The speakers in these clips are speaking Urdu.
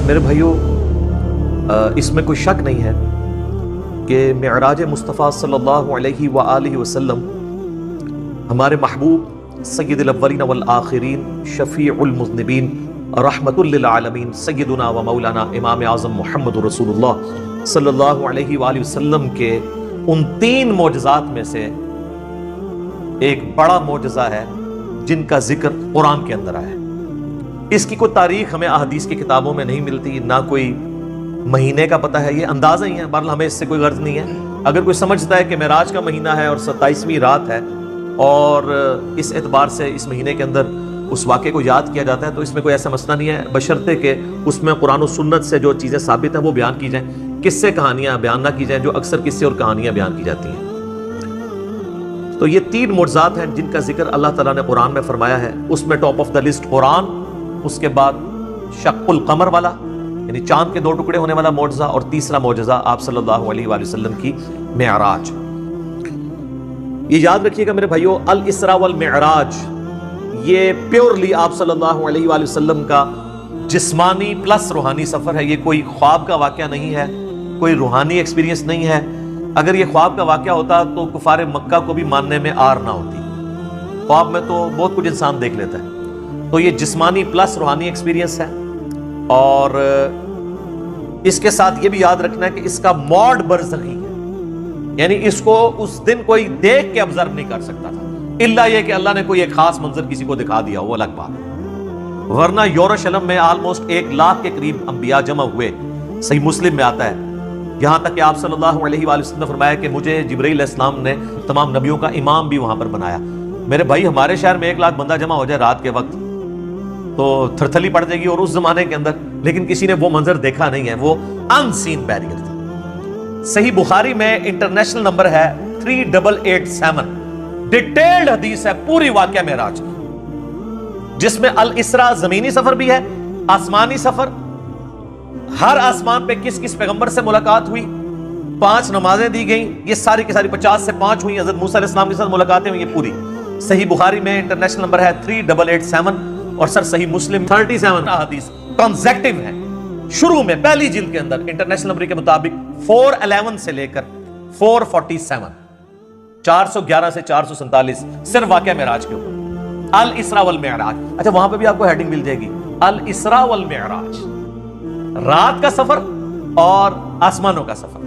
میرے بھائیوں، اس میں کوئی شک نہیں ہے کہ معراج مصطفیٰ صلی اللہ علیہ وآلہ وسلم ہمارے محبوب سید الاولین والآخرین، شفیع المذنبین، رحمت للعالمین، سیدنا و مولانا امام اعظم محمد رسول اللہ صلی اللہ علیہ وآلہ وسلم کے ان 3 معجزات میں سے ایک بڑا معجزہ ہے جن کا ذکر قرآن کے اندر آیا ہے۔ اس کی کوئی تاریخ ہمیں احادیث کی کتابوں میں نہیں ملتی، نہ کوئی مہینے کا پتہ ہے، یہ اندازہ ہی ہے، بہرحال ہمیں اس سے کوئی غرض نہیں ہے۔ اگر کوئی سمجھتا ہے کہ معراج کا مہینہ ہے اور 27ویں رات ہے اور اس اعتبار سے اس مہینے کے اندر اس واقعے کو یاد کیا جاتا ہے، تو اس میں کوئی ایسا مسئلہ نہیں ہے، بشرطے کہ اس میں قرآن و سنت سے جو چیزیں ثابت ہیں وہ بیان کی جائیں، قصے کہانیاں بیان نہ کی جائیں جو اکثر قصے اور کہانیاں بیان کی جاتی ہیں۔ تو یہ 3 معجزات ہیں جن کا ذکر اللہ تعالیٰ نے قرآن میں فرمایا ہے۔ اس میں ٹاپ آف دا لسٹ قرآن، اس کے بعد شق القمر والا یعنی چاند کے 2 ٹکڑے ہونے والا معجزہ، اور تیسرا معجزہ آپ صلی اللہ علیہ وآلہ وسلم کی معراج۔ یہ یاد رکھیے گا میرے بھائیو، الاسراء والمعراج یہ پیورلی آپ صلی اللہ علیہ وآلہ وسلم کا جسمانی پلس روحانی سفر ہے۔ یہ کوئی خواب کا واقعہ نہیں ہے، کوئی روحانی ایکسپیرینس نہیں ہے۔ اگر یہ خواب کا واقعہ ہوتا تو کفار مکہ کو بھی ماننے میں آر نہ ہوتی۔ خواب میں تو بہت کچھ انسان دیکھ لیتا ہے، تو یہ جسمانی پلس روحانی ایکسپیرینس ہے۔ اور اس کے ساتھ یہ بھی یاد رکھنا ہے کہ اس کا موڈ برزخی ہے، یعنی اس کو اس دن کوئی دیکھ کے آبزرو نہیں کر سکتا تھا، الا یہ کہ اللہ نے کوئی ایک خاص منظر کسی کو دکھا دیا، وہ الگ بات ہے۔ ورنہ یورشلم میں آلموسٹ 1 لاکھ کے قریب انبیاء جمع ہوئے، صحیح مسلم میں آتا ہے، یہاں تک کہ آپ صلی اللہ علیہ وآلہ وسلم نے فرمایا کہ مجھے جبرائیل علیہ السلام نے تمام نبیوں کا امام بھی وہاں پر بنایا۔ میرے بھائی، ہمارے شہر میں 1 لاکھ بندہ جمع ہو جائے رات کے وقت تو تھرتھلی پڑ جائے گی، اور اس زمانے کے اندر لیکن کسی نے وہ منظر دیکھا نہیں ہے، وہ ان سین بیریئر تھا۔ صحیح بخاری میں انٹرنیشنل نمبر ہے 3887، ڈیٹیلڈ حدیث ہے پوری واقعہ معراج کی، جس میں الاسراء زمینی سفر بھی ہے، آسمانی سفر، ہر آسمان پہ کس کس پیغمبر سے ملاقات ہوئی، 5 نمازیں دی گئیں، یہ ساری کی ساری 50 سے 5 ہوئی، حضرت موسیٰ علیہ السلام کے ساتھ ملاقاتیں ہوئی، یہ پوری صحیح بخاری میں انٹرنیشنل نمبر ہے 3887، اور سر صحیح مسلم 37 احادیث کنزیکٹیو ہیں۔ شروع میں پہلی جلد کے اندر انٹرنیشنل نمبر کے مطابق 411 سے لے کر 447، 411 سے 447 صرف واقعہ معراج کے اوپر، الاسراء والمعراج۔ اچھا، وہاں پہ بھی آپ کو ہیڈنگ مل جائے گی، الاسراء والمعراج، رات کا سفر اور آسمانوں کا سفر۔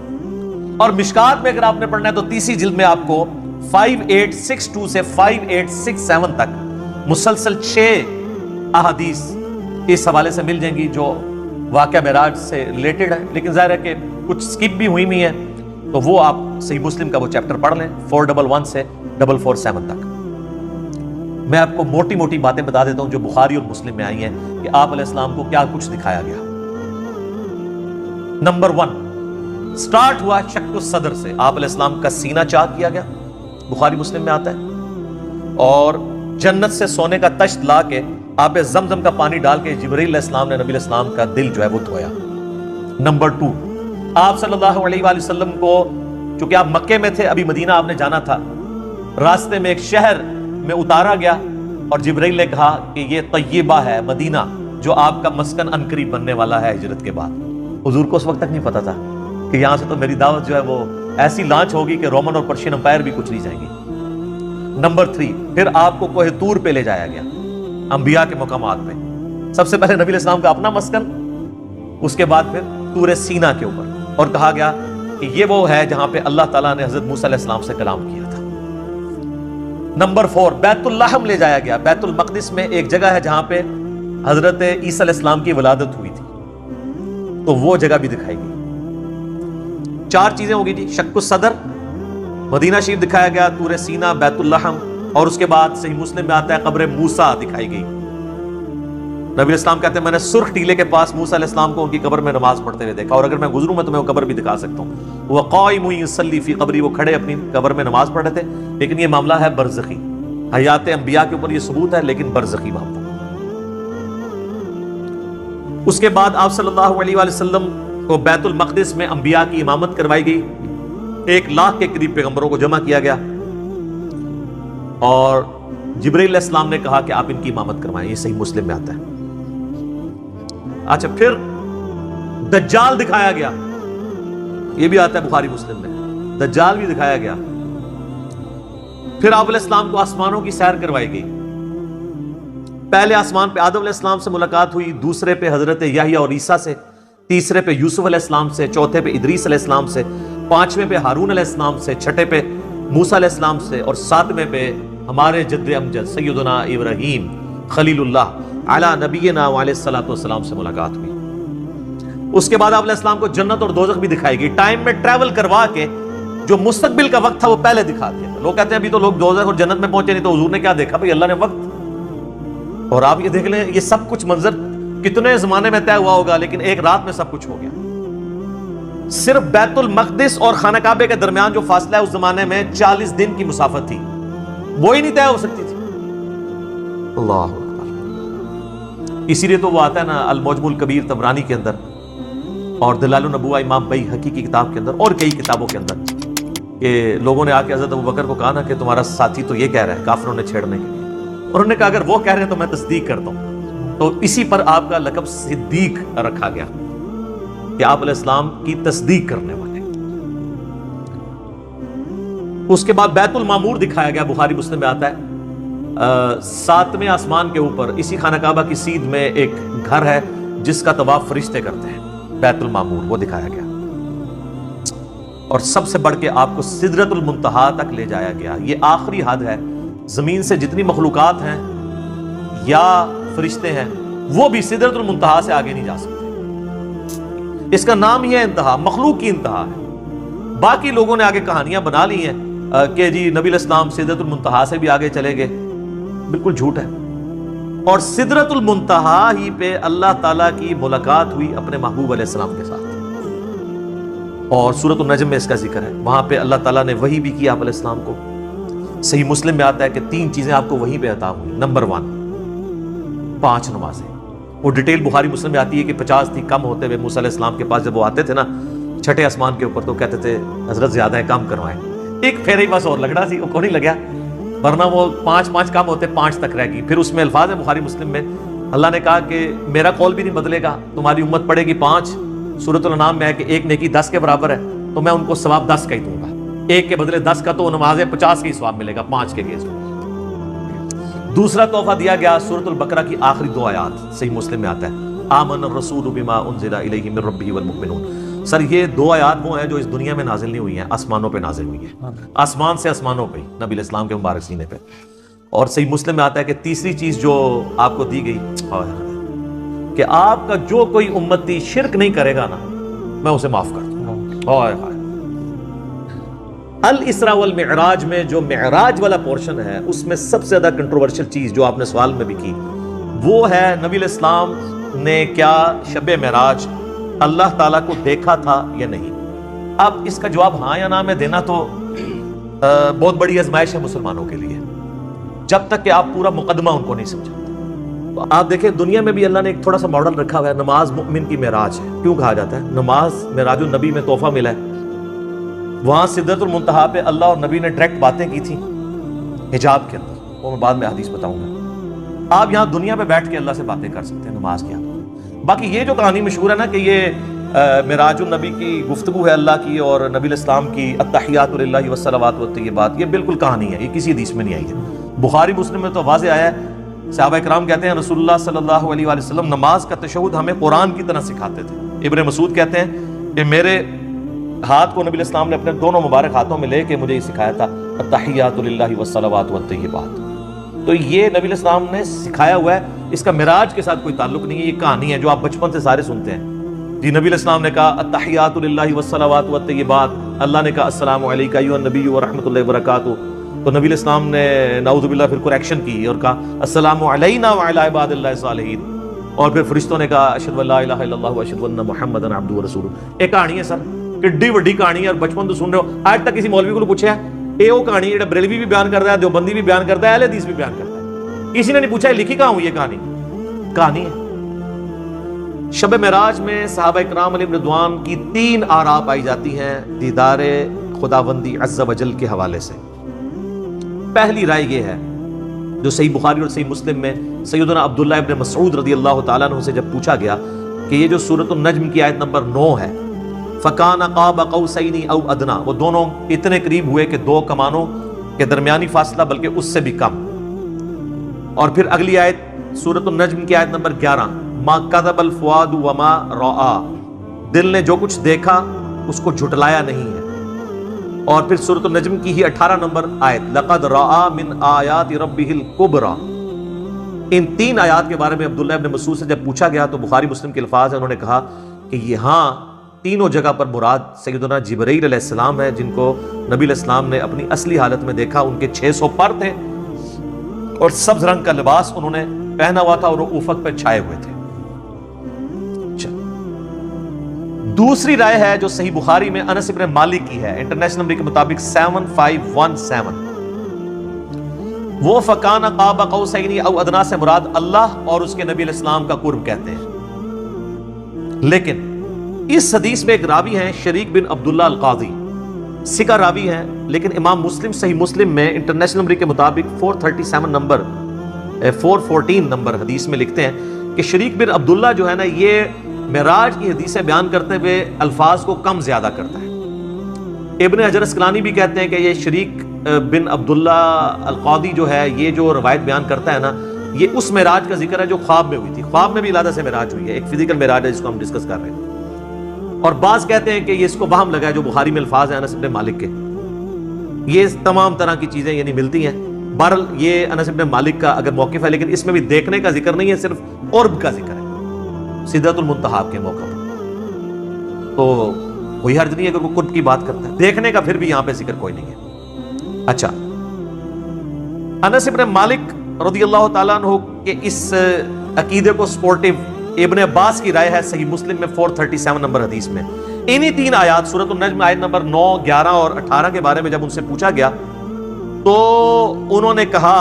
اور مشکات میں اگر آپ نے پڑھنا ہے تو 30 جلد میں آپ کو 5862 سے 5867 تک مسلسل 6 احادیث اس حوالے سے مل جائیں گی جو واقعہ معراج سے ریلیٹڈ ہے، لیکن ظاہر ہے کہ کچھ سکپ بھی ہوئی ہیں، تو وہ آپ صحیح مسلم کا وہ چیپٹر پڑھ لیں 411 سے 447 تک۔ میں آپ کو موٹی موٹی باتیں بتا دیتا ہوں جو بخاری اور مسلم میں آئی ہیں کہ آپ علیہ السلام کو کیا کچھ دکھایا گیا۔ نمبر 1 سٹارٹ ہوا شق الصدر سے، آپ علیہ السلام کا سینہ چاک کیا گیا، بخاری مسلم میں آتا ہے، اور جنت سے سونے کا تشت لا کے آب زمزم کا پانی ڈال کے جبرائیل علیہ السلام نے نبی علیہ السلام کا دل جو ہے وہ دھویا۔ نمبر 2 آپ صلی اللہ علیہ وآلہ وسلم کو، چونکہ آپ مکے میں تھے، ابھی مدینہ آپ نے جانا تھا، راستے میں ایک شہر میں اتارا گیا اور جبرائیل نے کہا کہ یہ طیبہ ہے، مدینہ، جو آپ کا مسکن عنقریب بننے والا ہے ہجرت کے بعد۔ حضور کو اس وقت تک نہیں پتا تھا کہ یہاں سے تو میری دعوت جو ہے وہ ایسی لانچ ہوگی کہ رومن اور پرشین امپائر بھی کچھ نہیں جائیں گی۔ نمبر 3 پھر آپ کو کوہ طور پہ لے جایا گیا، انبیاء کے مقامات پہ، سب سے پہلے نبی علیہ السلام کا اپنا مسکن، اس کے بعد پھر طور سینہ کے اوپر، اور کہا گیا کہ یہ وہ ہے جہاں پہ اللہ تعالیٰ نے حضرت موسیٰ علیہ السلام سے کلام کیا تھا۔ نمبر 4 بیت اللحم لے جایا گیا، بیت المقدس میں ایک جگہ ہے جہاں پہ حضرت عیسیٰ علیہ السلام کی ولادت ہوئی تھی، تو وہ جگہ بھی دکھائی گئی۔ 4 چیزیں ہوگی جی، شق الصدر، مدینہ شریف دکھایا گیا، طور سینہ، بیت اللحم، اور اس کے بعد صحیح مسلم میں آتا ہے قبر موسیٰ دکھائی گئی۔ نبی علیہ السلام کہتے ہیں میں نے سرخ ٹیلے کے پاس موسیٰ علیہ السلام کو ان کی قبر میں نماز پڑھتے ہوئے دیکھا، اور اگر میں گزروں میں تو میں وہ قبر بھی دکھا سکتا ہوں۔ وہ قائم یصلی فی قبری، وہ کھڑے اپنی قبر میں نماز پڑھ رہے تھے، لیکن یہ معاملہ ہے برزخی، حیات انبیاء کے اوپر یہ ثبوت ہے لیکن برزخی معاملہ۔ اس کے بعد آپ صلی اللہ علیہ وآلہ وسلم کو بیت المقدس میں انبیاء کی امامت کروائی گئی، 1 لاکھ کے قریب پیغمبروں کو جمع کیا گیا، اور جبرائیل علیہ السلام نے کہا کہ آپ ان کی امامت کروائیں، یہ صحیح مسلم میں آتا ہے۔ اچھا، پھر دجال دکھایا گیا، یہ بھی آتا ہے بخاری مسلم میں، دجال بھی دکھایا گیا۔ پھر آپ علیہ السلام کو آسمانوں کی سیر کروائی گئی۔ پہلے آسمان پہ آدم علیہ السلام سے ملاقات ہوئی، دوسرے پہ حضرت یحییٰ اور عیسیٰ سے، تیسرے پہ یوسف علیہ السلام سے، چوتھے پہ ادریس علیہ السلام سے، پانچویں پہ ہارون علیہ السلام سے، چھٹے پہ موسیٰ علیہ السلام سے، اور ساتویں پہ ہمارے جد امجد سیدنا ابراہیم خلیل اللہ علی نبینا وعلیہ الصلوۃ والسلام سے ملاقات ہوئی۔ اس کے بعد آپ علیہ السلام کو جنت اور دوزخ بھی دکھائی گئی، ٹائم میں ٹریول کروا کے جو مستقبل کا وقت تھا وہ پہلے دکھا دیا۔ لوگ کہتے ہیں ابھی تو لوگ دوزخ اور جنت میں پہنچے نہیں، تو حضور نے کیا دیکھا؟ بھئی اللہ نے وقت۔ اور آپ یہ دیکھ لیں، یہ سب کچھ منظر کتنے زمانے میں طے ہوا ہوگا، لیکن ایک رات میں سب کچھ ہو گیا۔ صرف بیت المقدس اور خانہ کعبے کے درمیان جو فاصلہ ہے اس زمانے میں 40 دن کی مسافت تھی، وہی نہیں طے ہو سکتی تھی۔ اللہ اکبر۔ اسی لیے تو وہ آتا ہے نا المعجم الکبیر طبرانی کے اندر، اور دلائل النبوہ امام بیہقی کی کتاب کے اندر، اور کئی کتابوں کے اندر، کہ لوگوں نے آ کے حضرت ابوبکر کو کہا نا کہ تمہارا ساتھی تو یہ کہہ رہا ہے کافروں نے چھیڑنے کے لیے، اور انہوں نے کہا اگر وہ کہہ رہے ہیں تو میں تصدیق کرتا ہوں۔ تو اسی پر آپ کا لقب صدیق رکھا گیا کہ آپ علیہ السلام کی تصدیق کرنے والے۔ اس کے بعد بیت المعمور دکھایا گیا، بخاری مسلم میں آتا ہے 7ویں آسمان کے اوپر اسی خانہ کعبہ کی سیدھ میں ایک گھر ہے جس کا طواف فرشتے کرتے ہیں، بیت المعمور، وہ دکھایا گیا۔ اور سب سے بڑھ کے آپ کو سدرۃ المنتہا تک لے جایا گیا۔ یہ آخری حد ہے، زمین سے جتنی مخلوقات ہیں یا فرشتے ہیں وہ بھی سدرۃ المنتہا سے آگے نہیں جا سکتے۔ اس کا نام ہی ہے انتہا، مخلوق کی انتہا ہے۔ باقی لوگوں نے آگے کہانیاں بنا لی ہیں کہ جی نبی علیہ السلام سدرۃ المنتہا سے بھی آگے چلے گئے، بالکل جھوٹ ہے۔ اور سدرۃ المنتہا ہی پہ اللہ تعالیٰ کی ملاقات ہوئی اپنے محبوب علیہ السلام کے ساتھ، اور سورۃ النجم میں اس کا ذکر ہے۔ وہاں پہ اللہ تعالیٰ نے وحی بھی کی آپ علیہ السلام کو۔ صحیح مسلم میں آتا ہے کہ 3 چیزیں آپ کو وہیں پہ عطا ہوئی۔ نمبر 1 5 نمازیں، وہ ڈیٹیل بخاری مسلم میں آتی ہے کہ 50 تھی، کم ہوتے ہوئے موسیٰ علیہ السلام کے پاس جب وہ آتے تھے نا 6 آسمان کے اوپر، تو کہتے تھے حضرت زیادہ ہے، کم کروائیں۔ ایک پھیرے ہی بس اور لگنا سی، وہ کو نہیں لگیا، ورنہ وہ 5 کم ہوتے 5 تک رہ گئی۔ پھر اس میں الفاظ ہے بخاری مسلم میں، اللہ نے کہا کہ میرا قول بھی نہیں بدلے گا، تمہاری امت پڑے گی 5۔ سورۃ الانعام میں ہے کہ ایک نیکی 10 کے برابر ہے، تو میں ان کو ثواب 10 کا ہی دوں گا، ایک کے بدلے 10 کا، تو نمازیں 50 کا ہی ثواب ملے گا 5 کے لیے۔ دوسرا تحفہ دیا گیا سورۃ البقرہ کی آخری 2 آیات، صحیح مسلم میں آتا ہے آمن الرسول بما انزل الیہ من ربہ والمؤمنون۔ سر یہ 2 آیات وہ ہیں جو اس دنیا میں نازل نہیں ہوئی ہیں، آسمانوں پہ نازل ہوئی ہیں، آسمان سے آسمانوں پہ نبی علیہ السلام کے مبارک سینے پہ۔ اور صحیح مسلم میں آتا ہے کہ تیسری چیز جو آپ کو دی گئی کہ آپ کا جو کوئی امتی شرک نہیں کرے گا نا میں اسے معاف کر دوں گا۔ الاسراء والمعراج میں جو معراج والا پورشن ہے اس میں سب سے زیادہ کنٹروورشل چیز جو آپ نے سوال میں بھی کی وہ ہے نبی علیہ السلام نے کیا شب معراج اللہ تعالیٰ کو دیکھا تھا یا نہیں۔ اب اس کا جواب ہاں یا نہ میں دینا تو بہت بڑی آزمائش ہے مسلمانوں کے لیے، جب تک کہ آپ پورا مقدمہ ان کو نہیں سمجھاتے۔ تو آپ دیکھیں دنیا میں بھی اللہ نے ایک تھوڑا سا ماڈل رکھا ہوا ہے، نماز مؤمن کی معراج ہے۔ کیوں کہا جاتا ہے نماز معراج النبی میں تحفہ ملا ہے؟ وہاں سدرۃ المنتہا پہ اللہ اور نبی نے ڈائریکٹ باتیں کی تھیں حجاب کے اندر، وہ میں بعد میں حدیث بتاؤں گا۔ آپ یہاں دنیا میں بیٹھ کے اللہ سے باتیں کر سکتے ہیں نماز کی۔ باقی یہ جو کہانی مشہور ہے نا کہ یہ معراج النبی کی گفتگو ہے اللہ کی اور نبی علیہ السلام کی التحیات للہ والصلوات والطیبات، یہ بالکل کہانی ہے، یہ کسی حدیث میں نہیں آئی ہے۔ بخاری مسلم میں تو واضح آیا ہے، صحابہ کرام کہتے ہیں رسول اللہ صلی اللہ علیہ وآلہ وسلم نماز کا تشہد ہمیں قرآن کی طرح سکھاتے تھے۔ ابن مسعود کہتے ہیں کہ میرے ہاتھ کو نبی علیہ السلام نے اپنے دونوں مبارک ہاتھوں میں لے کے مجھے یہ سکھایا تھا التحیات للہ والصلوات والطیبات۔ تو یہ نبی علیہ السلام نے سکھایا ہوا ہے، اس کا معراج کے ساتھ کوئی تعلق نہیں ہے، یہ کہانی ہے جو آپ بچپن سے سارے سنتے ہیں۔ جی نبی علیہ السلام نے کہا التحیات للہ والصلوات والطیبات، اللہ نے کہا السلام علیک ایھا النبی ورحمۃ اللہ وبرکاتہ، تو نبی علیہ السلام نے نعوذ باللہ پھر کریکشن کی اور کہا السلام علینا وعلی عباد اللہ الصالحین، اور پھر فرشتوں نے کہا اشہد ان لا الہ الا اللہ واشہد ان محمدا عبدہ ورسولہ۔ ایک کہانی ہے سر، کڈی وڈی کہانی ہے، اور بچپن تو سن رہے ہو۔ آج تک کسی مولوی کو پوچھا ہے یہ وہ کہانی ہے بریلوی بھی بیان کرتا ہے، دیوبندی بھی بیان کرتا ہے، اہل حدیث بھی بیان کرتا ہے، کسی نے نہیں پوچھا ہے لکھی کہاں ہوئی یہ کہانی ہے۔ شب معراج میں صحابہ اکرام علیہم رضوان کی 3 آراء پائی جاتی ہیں دیدار خداوندی عز و جل کے حوالے سے۔ پہلی رائے یہ ہے جو صحیح بخاری اور صحیح مسلم میں سیدنا عبداللہ ابن مسعود رضی اللہ تعالیٰ عنہ سے جب پوچھا گیا کہ یہ جو سورۃ النجم کی آیت نمبر 9 ہے، فَكَانَ قَابَ قَوْسَيْنِ أَوْ أَدْنَىٰ، وہ دونوں اتنے قریب ہوئے کہ 2 کمانوں کے درمیانی فاصلہ بلکہ اس سے بھی کم۔ اور پھر اگلی آیت سورۃ النجم کی آیت نمبر 11، مَا كَذَبَ الْفُؤَادُ وَمَا رَأَىٰ، دل نے جو کچھ دیکھا اس کو جھٹلایا نہیں ہے۔ اور پھر سورۃ النجم کی ہی 18 نمبر آیت، لَقَدْ رَأَىٰ مِنْ آيَاتِ رَبِّهِ الْكُبْرَىٰ۔ ان 3 آیات کے بارے میں عبداللہ ابن مسعود سے جب پوچھا گیا تو بخاری مسلم کے الفاظ ہیں، انہوں نے کہا کہ یہاں تینوں جگہ پر مراد سیدنا جبرائیل علیہ السلام ہے، جن کو نبی علیہ السلام نے اپنی اصلی حالت میں دیکھا۔ ان کے 600 پر تھے اور سبز رنگ کا لباس انہوں نے پہنا ہوا تھا اور وہ افق پہ چھائے ہوئے تھے۔ دوسری رائے ہے جو صحیح بخاری میں انس ابن مالک کی ہے، انٹرنیشنل نمبر کے مطابق 7517، وہ فکان قاب قوسین او ادنا سے مراد اللہ اور اس کے نبی علیہ السلام کا قرب کہتے ہیں۔ لیکن اس حدیث میں ایک راوی ہیں شریک بن عبداللہ القاضی، ثقہ راوی ہیں، لیکن امام مسلم صحیح مسلم میں انٹرنیشنل نمبر کے مطابق 414 نمبر حدیث میں لکھتے ہیں کہ شریک بن عبداللہ جو ہے نا، یہ معراج کی حدیثیں بیان کرتے ہوئے الفاظ کو کم زیادہ کرتا ہے۔ ابن حجر اسقلانی بھی کہتے ہیں کہ یہ شریک بن عبداللہ القاضی جو ہے، یہ جو روایت بیان کرتا ہے نا، یہ اس معراج کا ذکر ہے جو خواب میں ہوئی تھی۔ خواب میں بھی علیحدہ سے معراج ہوئی ہے، ایک فزیکل معراج ہے جس کو ہم ڈسکس کر رہے ہیں۔ اور بعض کہتے ہیں کہ یہ اس کو وہم لگا ہے جو بخاری میں الفاظ ہیں انس بن مالک کے۔ یہ تمام طرح کی چیزیں یعنی ملتی ہیں۔ بہرحال یہ انس بن مالک کا اگر موقف ہے، لیکن اس میں بھی دیکھنے کا ذکر نہیں ہے، صرف قرب کا ذکر ہے سدرۃ المنتہا کے موقع پر۔ تو کوئی حرج نہیں ہے اگر کوئی قرب کی بات کرتا ہے، دیکھنے کا پھر بھی یہاں پہ ذکر کوئی نہیں ہے۔ اچھا، انس بن مالک رضی اللہ تعالیٰ عنہ کے اس عقیدے کو سپورٹیو ابن عباس کی رائے ہے صحیح مسلم میں 437 نمبر حدیث میں۔ انہی 3 آیات سورۃ النجم آیت نمبر 9، 11 اور 18 کے بارے میں جب ان سے پوچھا گیا تو انہوں نے کہا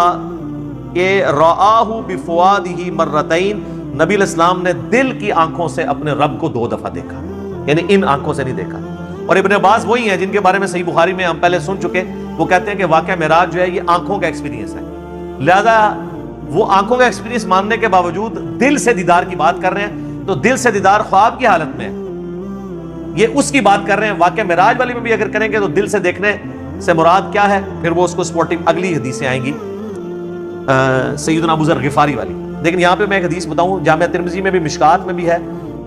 کہ رآہ بفؤادہ مرتین، نبی علیہ السلام نے دل کی آنکھوں سے اپنے رب کو 2 دفعہ دیکھا، یعنی ان آنکھوں سے نہیں دیکھا۔ اور ابن عباس وہی ہیں جن کے بارے میں صحیح بخاری میں ہم پہلے سن چکے، وہ کہتے ہیں کہ واقعہ معراج جو ہے یہ آنکھوں کا ایکسپیرینس ہے، لہذا وہ آنکھوں کا ایکسپیرینس ماننے کے باوجود دل سے دیدار کی بات کر رہے ہیں، تو دل سے دیدار خواب کی حالت میں ہے، یہ اس کی بات کر رہے ہیں۔ واقعہ معراج والی میں بھی اگر کریں گے تو دل سے دیکھنے سے مراد کیا ہے، پھر وہ اس کو سپورٹنگ اگلی حدیثیں آئیں گی سیدنا ابو ذر غفاری والی۔ لیکن یہاں پہ میں ایک حدیث بتاؤں، جامعہ ترمذی میں بھی مشکات میں بھی ہے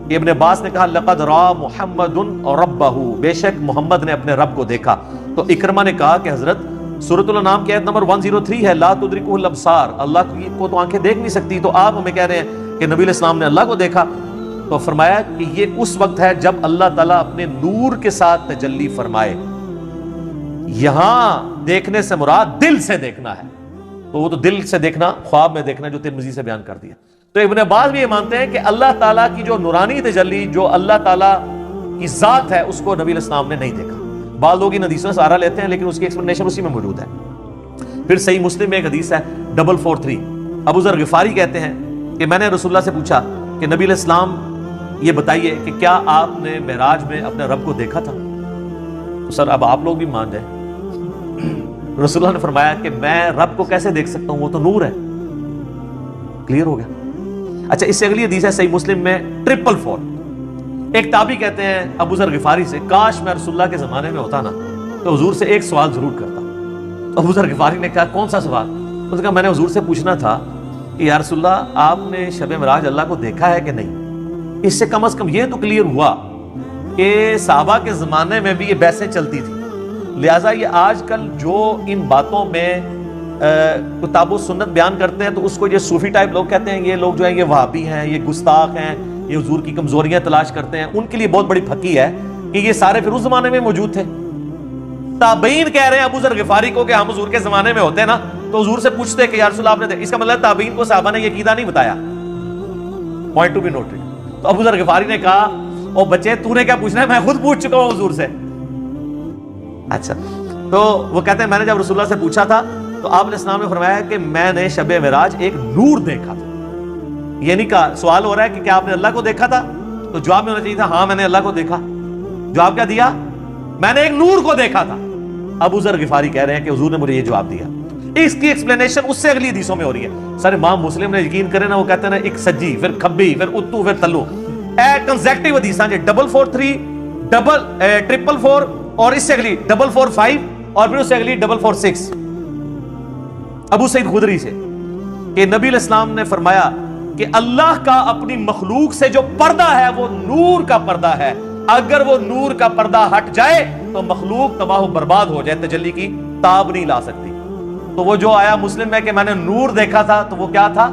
کہ ابن عباس نے کہا لقد را محمد ربہ، بے شک محمد نے اپنے رب کو دیکھا۔ تو اکرمہ نے کہا کہ حضرت سورۃ الانعام کی آیت نمبر 103 ہے، لا تدرکہ الابصار، اللہ کو تو آنکھیں دیکھ نہیں سکتی، تو آپ ہمیں کہہ رہے ہیں کہ نبی علیہ السلام نے اللہ کو دیکھا۔ تو فرمایا کہ یہ اس وقت ہے جب اللہ تعالیٰ اپنے نور کے ساتھ تجلی فرمائے، یہاں دیکھنے سے مراد دل سے دیکھنا ہے، تو وہ تو دل سے دیکھنا خواب میں دیکھنا جو ترمذی سے بیان کر دیا۔ تو ابن عباس بھی یہ مانتے ہیں کہ اللہ تعالیٰ کی جو نورانی تجلی، جو اللہ تعالیٰ کی ذات ہے، اس کو نبی علیہ السلام نے نہیں دیکھا۔ بعض لوگ ان حدیثوں سے سہارا لیتے ہیں لیکن اس کی ایکسپلینیشن اسی میں موجود ہے۔ پھر صحیح مسلم میں ایک حدیث ہے 443، ابو ذر غفاری کہتے ہیں کہ میں نے رسول اللہ سے پوچھا کہ نبی علیہ السلام یہ بتائیے کہ کیا آپ نے معراج میں اپنے رب کو دیکھا تھا؟ تو سر اب آپ لوگ بھی مان جائیں۔ رسول اللہ نے فرمایا کہ میں رب کو کیسے دیکھ سکتا ہوں، وہ تو نور ہے۔ کلیئر ہو گیا؟ اچھا، اس سے اگلی حدیث ہے صحیح مسلم میں 444۔ ایک تابعی کہتے ہیں ابو ذر غفاری سے، کاش میں رسول اللہ کے زمانے میں ہوتا نا تو حضور سے ایک سوال ضرور کرتا۔ ابو ذر غفاری نے کہا کون سا سوال؟ اس نے کہا میں نے حضور سے پوچھنا تھا کہ یا رسول اللہ آپ نے شب معراج اللہ کو دیکھا ہے کہ نہیں؟ اس سے کم از کم یہ تو کلیئر ہوا کہ صحابہ کے زمانے میں بھی یہ بحثیں چلتی تھی، لہٰذا یہ آج کل جو ان باتوں میں کتاب و سنت بیان کرتے ہیں تو اس کو یہ صوفی ٹائپ لوگ کہتے ہیں، یہ لوگ جو ہیں یہ وہابی ہیں، یہ گستاخ ہیں، یہ حضور کی کمزوریاں تلاش کرتے ہیں، ان کے لیے بہت بڑی پھکی ہے کہ یہ سارے پھر اس زمانے میں موجود تھے۔ تابعین کہہ رہے ہیں ابو ذر غفاری کو کہ ہم حضور کے زمانے میں ہوتے نا تو حضور سے پوچھتے کہ یا رسول اللہ آپ نے، اس کا مطلب تابعین کو صحابہ نے یہ عقیدہ نہیں بتایا۔ Point to be noted. تو ابو ذر غفاری نے کہا او بچے تو نے کیا پوچھنا ہے، میں خود پوچھ چکا ہوں حضور سے۔ اچھا، تو وہ کہتے ہیں میں نے جب رسول اللہ سے پوچھا تھا تو آپ علیہ السلام نے فرمایا کہ میں نے شب معراج ایک نور دیکھا تھا۔ یہ نہیں کہا، سوال ہو رہا ہے کہ کیا آپ نے اللہ کو دیکھا تھا، تو جواب میں ہونا چاہیے تھا ہاں میں نے اللہ کو دیکھا۔ جواب کیا دیا؟ میں نے ایک نور کو دیکھا تھا۔ ابو ذر غفاری کہہ رہے ہیں کہ حضور نے مجھے یہ جواب دیا۔ اس کی ایکسپلینیشن اس سے اگلی حدیثوں میں ہو رہی ہے۔ سر امام مسلم نے یقین کرے نا، وہ کہتے ہیں نا ایک سجی، پھر کھبی، پھر اتو، پھر تلو، کنزیکٹیو حدیثاں جے 443 444 اور اس سے اگلی 445 اور پھر اس سے اگلی 446 ابو سعید خدری سے کہ نبی علیہ السلام نے فرمایا کہ اللہ کا اپنی مخلوق سے جو پردہ ہے وہ نور کا پردہ ہے، اگر وہ نور کا پردہ ہٹ جائے تو مخلوق تباہ و برباد ہو جائے، تجلی کی تاب نہیں لا سکتی۔ تو وہ جو آیا مسلم میں کہ میں نے نور دیکھا تھا، تو وہ کیا تھا؟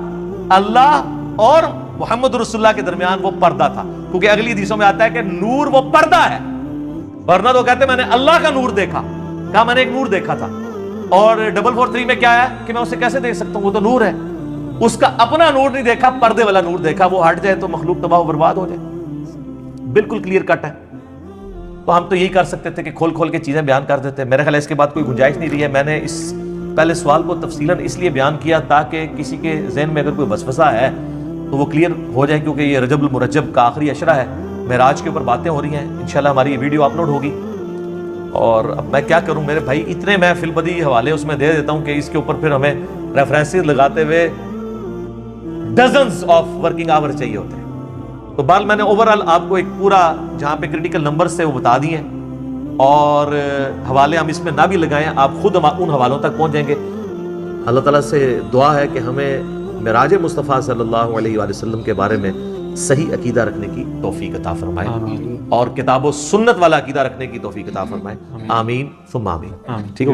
اللہ اور محمد رسول اللہ کے درمیان وہ پردہ تھا، کیونکہ اگلی حدیثوں میں آتا ہے کہ نور وہ پردہ ہے، ورنہ تو کہتے ہیں میں نے اللہ کا نور دیکھا، کہا میں نے ایک نور دیکھا تھا۔ اور 443 میں کیا ہے کہ میں اسے کیسے دیکھ سکتا ہوں، وہ تو نور ہے، اس کا اپنا نور نہیں دیکھا، پردے والا نور دیکھا، وہ ہٹ جائے تو مخلوق تباہ و برباد ہو جائے۔ بالکل کلیئر کٹ ہے۔ تو ہم تو یہی کر سکتے تھے کہ کھول کھول کے چیزیں بیان کر دیتے، میرے خیال ہے اس کے بعد کوئی گنجائش نہیں رہی ہے۔ میں نے اس پہلے سوال کو تفصیلاً اس لیے بیان کیا تاکہ کسی کے ذہن میں اگر کوئی وسوسہ ہے تو وہ کلیئر ہو جائے، کیونکہ یہ رجب المرجب کا آخری عشرہ ہے، معراج کے اوپر باتیں ہو رہی ہیں، انشاءاللہ ہماری یہ ویڈیو اپلوڈ ہوگی۔ اور اب میں کیا کروں میرے بھائی، اتنے میں فی البدی حوالے اس میں دے دیتا ہوں کہ اس کے اوپر پھر ہمیں ریفرنسز لگاتے ہوئے ڈزنز آف ورکنگ آور چاہیے ہوتے ہیں۔ تو بہرحال میں نے اوورآل آپ کو ایک پورا جہاں پہ کریٹیکل نمبر سے وہ بتا دیے ہیں، اور حوالے ہم اس میں نہ بھی لگائیں، آپ خود ان حوالوں تک پہنچ جائیں گے۔ اللہ تعالیٰ سے دعا ہے کہ ہمیں معراج مصطفیٰ صلی اللہ علیہ وآلہ وسلم کے بارے میں صحیح عقیدہ رکھنے کی توفیق عطا فرمائے، اور کتاب و سنت والا عقیدہ رکھنے کی توفیق عطا فرمائے، آمین ثم آمین۔ ٹھیک ہے،